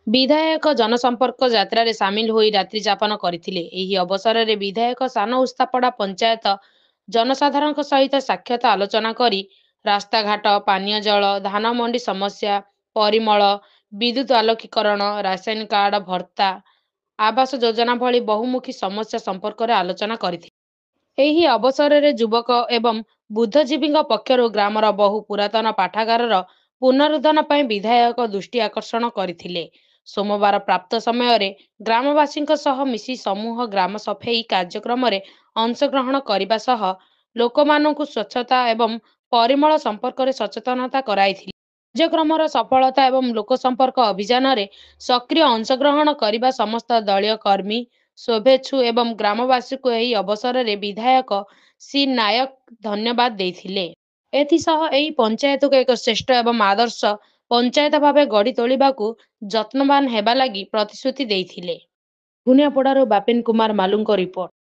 ବିଧାୟକ ଜନସମ୍ପର୍କ ଯାତ୍ରାରେ ସାମିଲ ହୋଇ ରାତ୍ରି ଯାପନ କରିଥିଲେ। ଏହି ଅବସରରେ ବିଧାୟକ ସାନ ଉସ୍ତାପଡ଼ା ପଞ୍ଚାୟତ ଜନସାଧାରଣଙ୍କ ସହିତ ସାକ୍ଷାତ ଆଲୋଚନା କରି ରାସ୍ତାଘାଟ, ପାନୀୟ ଜଳ, ଧାନ ମଣ୍ଡି ସମସ୍ୟା, ପରିମଳ, ବିଦ୍ୟୁତ୍ ଆଲୋକୀକରଣ, ରାସନ କାର୍ଡ ଭତ୍ତା, ଆବାସ ଯୋଜନା ଭଳି ବହୁମୁଖୀ ସମସ୍ୟା ସମ୍ପର୍କରେ ଆଲୋଚନା କରିଥିଲେ। ଏହି ଅବସରରେ ଯୁବକ ଏବଂ ବୁଦ୍ଧିଜୀବୀଙ୍କ ପକ୍ଷରୁ ଗ୍ରାମର ବହୁ ପୁରାତନ ପାଠାଗାରର ପୁନରୁଦ୍ଧାର ପାଇଁ ବିଧାୟକ ଦୃଷ୍ଟି ଆକର୍ଷଣ କରିଥିଲେ। ସୋମବାର ପ୍ରାପ୍ତ ସମୟରେ ଗ୍ରାମବାସୀଙ୍କ ସହ ମିଶି ସମୂହ ଗ୍ରାମ ସଫେଇ କାର୍ଯ୍ୟକ୍ରମରେ ଅଂଶଗ୍ରହଣ କରିବା ସହ ଲୋକମାନଙ୍କୁ ସ୍ୱଚ୍ଛତା ଏବଂ ପରିମଳ ସମ୍ପର୍କରେ ସଚେତନତା କରାଇଥିଲେ। କାର୍ଯ୍ୟକ୍ରମର ସଫଳତା ଏବଂ ଲୋକସମ୍ପର୍କ ଅଭିଯାନରେ ସକ୍ରିୟ ଅଂଶଗ୍ରହଣ କରିବା ସମସ୍ତ ଦଳୀୟ କର୍ମୀ, ଶୁଭେଚ୍ଛୁ ଏବଂ ଗ୍ରାମବାସୀଙ୍କୁ ଏହି ଅବସରରେ ବିଧାୟକ ସି ନାୟକ ଧନ୍ୟବାଦ ଦେଇଥିଲେ। ଏଥିସହ ଏହି ପଞ୍ଚାୟତକୁ ଏକ ଶ୍ରେଷ୍ଠ ଏବଂ ଆଦର୍ଶ ପଞ୍ଚାୟତ ଭାବେ ଗଢ଼ି ତୋଳିବାକୁ ଯତ୍ନବାନ ହେବା ଲାଗି ପ୍ରତିଶ୍ରୁତି ଦେଇଥିଲେ। ଗୁଣିଆପଡ଼ାରୁ ବାପିନ କୁମାର ମାଲୁଙ୍କ ରିପୋର୍ଟ।